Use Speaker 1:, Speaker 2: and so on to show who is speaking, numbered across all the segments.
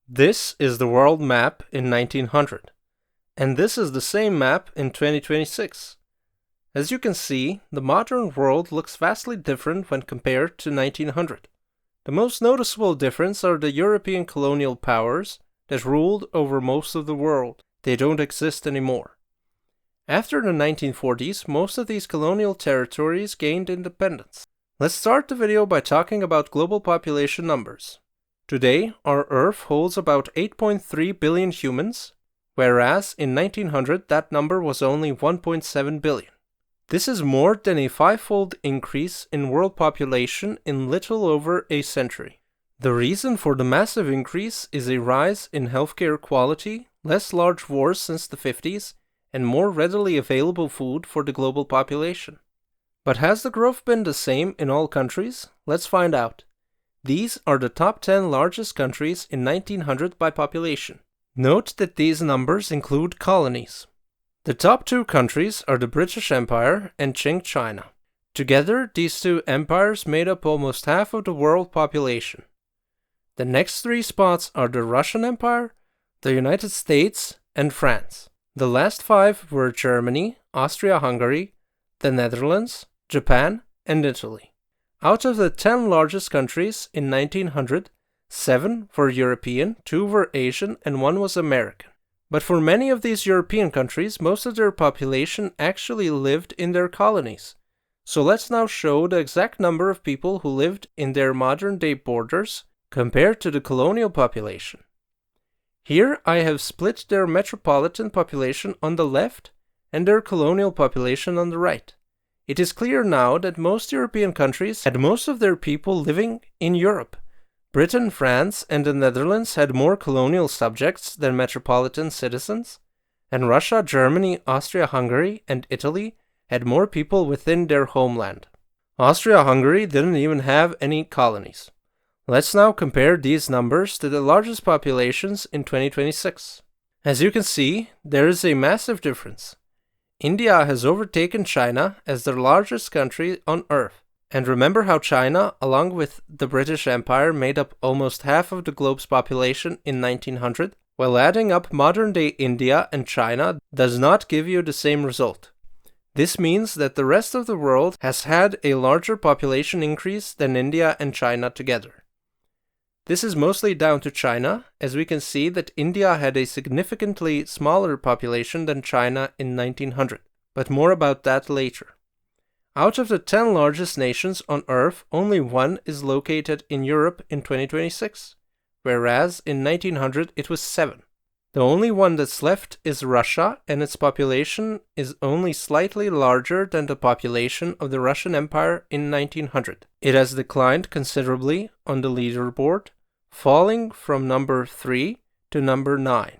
Speaker 1: This is the world map in 1900, and this is the same map in 2026. As you can see, the modern world looks vastly different when compared to 1900. The most noticeable difference are the European colonial powers that ruled over most of the world. They don't exist anymore. After the 1940s, most of these colonial territories gained independence. Let's start the video by talking about global population numbers. Today, our Earth holds about 8.3 billion humans, whereas in 1900 that number was only 1.7 billion. This is more than a five-fold increase in world population in little over a century. The reason for the massive increase is a rise in healthcare quality, less large wars since the 50s, and more readily available food for the global population. But has the growth been the same in all countries? Let's find out. These are the top 10 largest countries in 1900 by population. Note that these numbers include colonies. The top two countries are the British Empire and Qing China. Together, these two empires made up almost half of the world population. The next three spots are the Russian Empire, the United States, and France. The last five were Germany, Austria-Hungary, the Netherlands, Japan, and Italy. Out of the 10 largest countries in 1900, 7 were European, 2 were Asian, and 1 was American. But for many of these European countries, most of their population actually lived in their colonies. So let's now show the exact number of people who lived in their modern-day borders compared to the colonial population. Here I have split their metropolitan population on the left and their colonial population on the right. It is clear now that most European countries had most of their people living in Europe. Britain, France, and the Netherlands had more colonial subjects than metropolitan citizens, and Russia, Germany, Austria-Hungary, and Italy had more people within their homeland. Austria-Hungary didn't even have any colonies. Let's now compare these numbers to the largest populations in 2026. As you can see, there is a massive difference. India has overtaken China as the largest country on Earth. And remember how China, along with the British Empire, made up almost half of the globe's population in 1900? Well, adding up modern-day India and China does not give you the same result. This means that the rest of the world has had a larger population increase than India and China together. This is mostly down to China, as we can see that India had a significantly smaller population than China in 1900, but more about that later. Out of the 10 largest nations on Earth, only one is located in Europe in 2026, whereas in 1900 it was 7. The only one that's left is Russia, and its population is only slightly larger than the population of the Russian Empire in 1900. It has declined considerably on the leaderboard, falling from number 3 to number 9.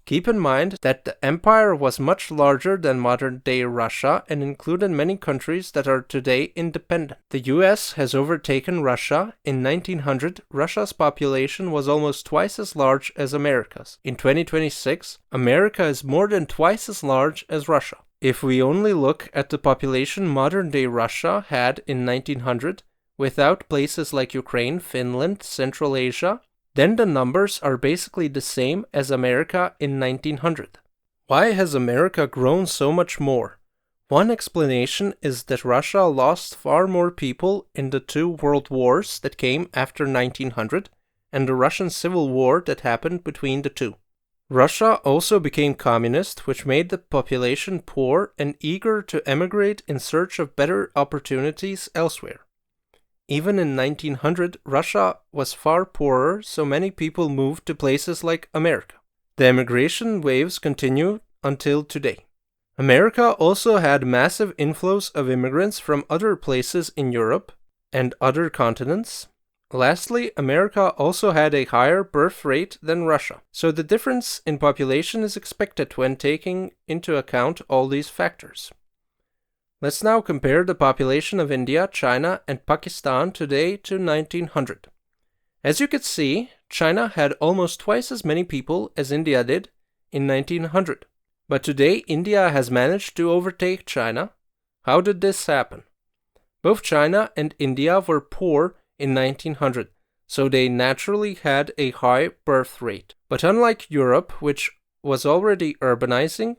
Speaker 1: Keep in mind that the empire was much larger than modern-day Russia and included many countries that are today independent. The US has overtaken Russia. In 1900, Russia's population was almost twice as large as America's. In 2026, America is more than twice as large as Russia. If we only look at the population modern-day Russia had in 1900, without places like Ukraine, Finland, Central Asia, then the numbers are basically the same as America in 1900. Why has America grown so much more? One explanation is that Russia lost far more people in the two world wars that came after 1900 and the Russian Civil War that happened between the two. Russia also became communist, which made the population poor and eager to emigrate in search of better opportunities elsewhere. Even in 1900, Russia was far poorer, so many people moved to places like America. The immigration waves continue until today. America also had massive inflows of immigrants from other places in Europe and other continents. Lastly, America also had a higher birth rate than Russia, so the difference in population is expected when taking into account all these factors. Let's now compare the population of India, China, and Pakistan today to 1900. As you can see, China had almost twice as many people as India did in 1900. But today, India has managed to overtake China. How did this happen? Both China and India were poor in 1900, so they naturally had a high birth rate. But unlike Europe, which was already urbanizing,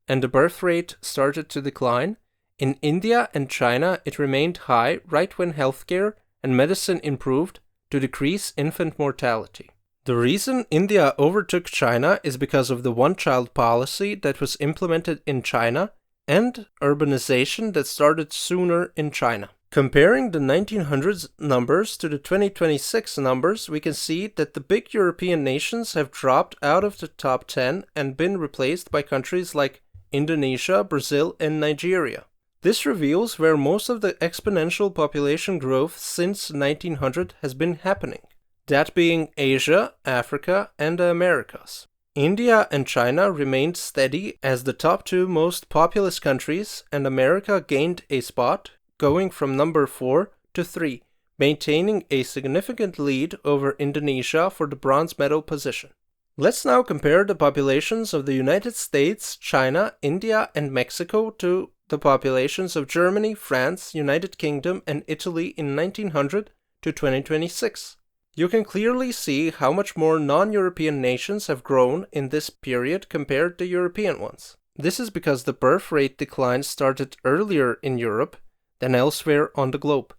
Speaker 1: and the birth rate started to decline, in India and China it remained high right when healthcare and medicine improved to decrease infant mortality. The reason India overtook China is because of the one-child policy that was implemented in China and urbanization that started sooner in China. Comparing the 1900s numbers to the 2026 numbers, we can see that the big European nations have dropped out of the top 10 and been replaced by countries like Indonesia, Brazil, and Nigeria. This reveals where most of the exponential population growth since 1900 has been happening, that being Asia, Africa, and the Americas. India and China remained steady as the top two most populous countries, and America gained a spot, going from number 4 to 3, maintaining a significant lead over Indonesia for the bronze medal position. Let's now compare the populations of the United States, China, India, and Mexico to the populations of Germany, France, United Kingdom, and Italy in 1900 to 2026. You can clearly see how much more non-European nations have grown in this period compared to European ones. This is because the birth rate decline started earlier in Europe than elsewhere on the globe.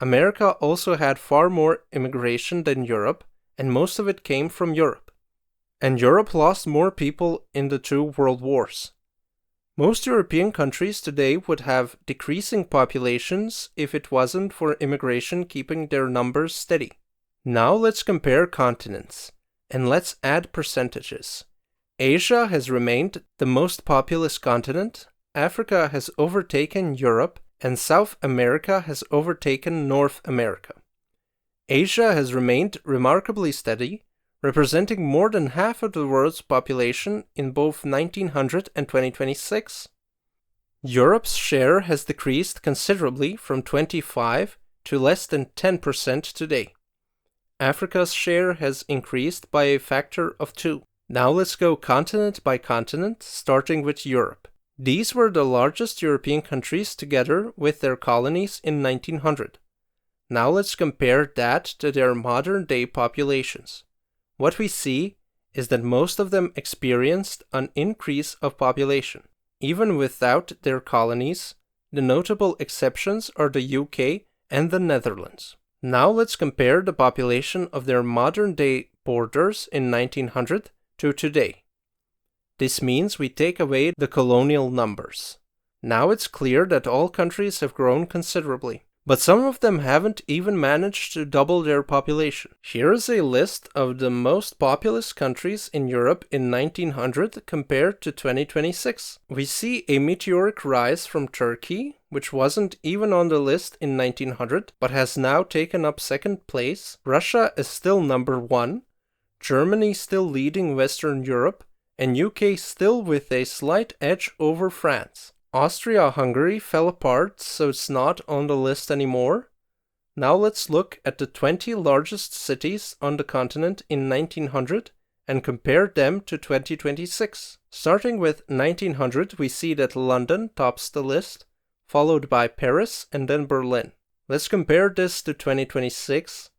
Speaker 1: America also had far more immigration than Europe, and most of it came from Europe. And Europe lost more people in the two world wars. Most European countries today would have decreasing populations if it wasn't for immigration keeping their numbers steady. Now let's compare continents, and let's add percentages. Asia has remained the most populous continent, Africa has overtaken Europe, and South America has overtaken North America. Asia has remained remarkably steady, representing more than half of the world's population in both 1900 and 2026. Europe's share has decreased considerably from 25 to less than 10% today. Africa's share has increased by a factor of 2. Now let's go continent by continent, starting with Europe. These were the largest European countries together with their colonies in 1900. Now let's compare that to their modern-day populations. What we see is that most of them experienced an increase of population. Even without their colonies, the notable exceptions are the UK and the Netherlands. Now let's compare the population of their modern-day borders in 1900 to today. This means we take away the colonial numbers. Now it's clear that all countries have grown considerably, but some of them haven't even managed to double their population. Here is a list of the most populous countries in Europe in 1900 compared to 2026. We see a meteoric rise from Turkey, which wasn't even on the list in 1900, but has now taken up second place. Russia is still number 1, Germany still leading Western Europe, and UK still with a slight edge over France. Austria-Hungary fell apart, so it's not on the list anymore. Now let's look at the 20 largest cities on the continent in 1900 and compare them to 2026. Starting with 1900, we see that London tops the list, followed by Paris and then Berlin. Let's compare this to 2026.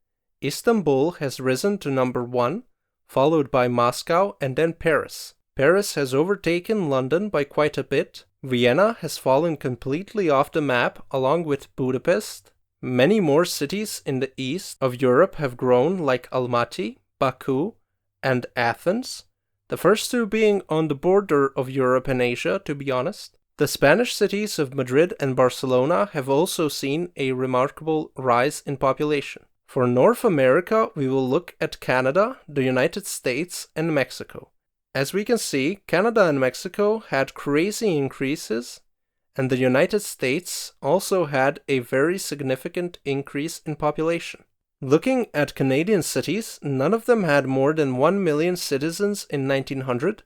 Speaker 1: Istanbul has risen to number 1, followed by Moscow and then Paris. Paris has overtaken London by quite a bit. Vienna has fallen completely off the map along with Budapest. Many more cities in the east of Europe have grown, like Almaty, Baku, and Athens, the first two being on the border of Europe and Asia, to be honest. The Spanish cities of Madrid and Barcelona have also seen a remarkable rise in population. For North America, we will look at Canada, the United States, and Mexico. As we can see, Canada and Mexico had crazy increases, and the United States also had a very significant increase in population. Looking at Canadian cities, none of them had more than 1 million citizens in 1900,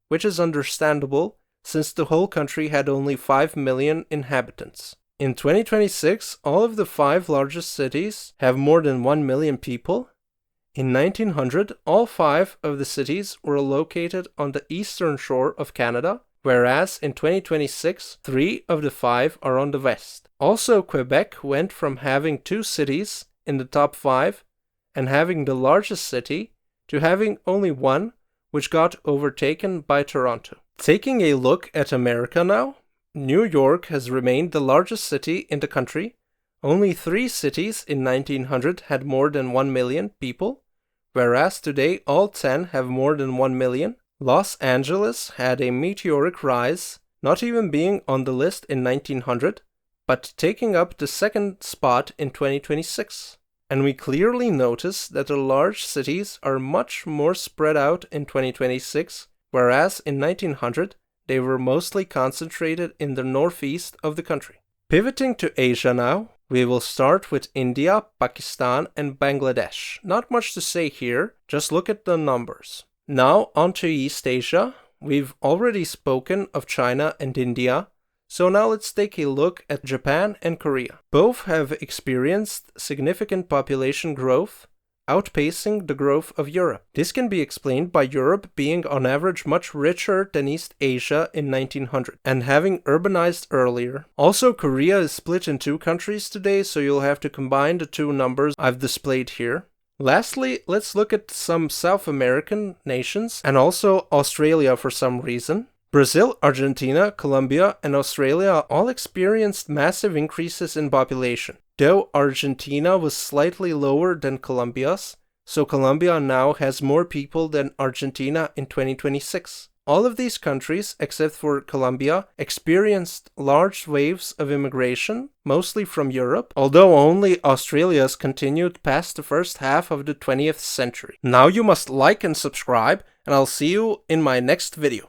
Speaker 1: which is understandable since the whole country had only 5 million inhabitants. In 2026, all of the 5 largest cities have more than 1 million people. In 1900, all 5 of the cities were located on the eastern shore of Canada, whereas in 2026, 3 of the 5 are on the west. Also, Quebec went from having 2 cities in the top 5 and having the largest city, to having only one, which got overtaken by Toronto. Taking a look at America now, New York has remained the largest city in the country. Only 3 cities in 1900 had more than 1 million people, whereas today all 10 have more than 1 million. Los Angeles had a meteoric rise, not even being on the list in 1900, but taking up the 2nd spot in 2026. And we clearly notice that the large cities are much more spread out in 2026, whereas in 1900 they were mostly concentrated in the northeast of the country. Pivoting to Asia now, we will start with India, Pakistan, and Bangladesh. Not much to say here, just look at the numbers. Now on to East Asia. We've already spoken of China and India, so now let's take a look at Japan and Korea. Both have experienced significant population growth, outpacing the growth of Europe. This can be explained by Europe being on average much richer than East Asia in 1900 and having urbanized earlier. Also, Korea is split in 2 countries today, so you'll have to combine the 2 numbers I've displayed here. Lastly, let's look at some South American nations and also Australia for some reason. Brazil, Argentina, Colombia, and Australia all experienced massive increases in population, though Argentina was slightly lower than Colombia's, so Colombia now has more people than Argentina in 2026. All of these countries, except for Colombia, experienced large waves of immigration, mostly from Europe, although only Australia's continued past the first half of the 20th century. Now you must like and subscribe, and I'll see you in my next video.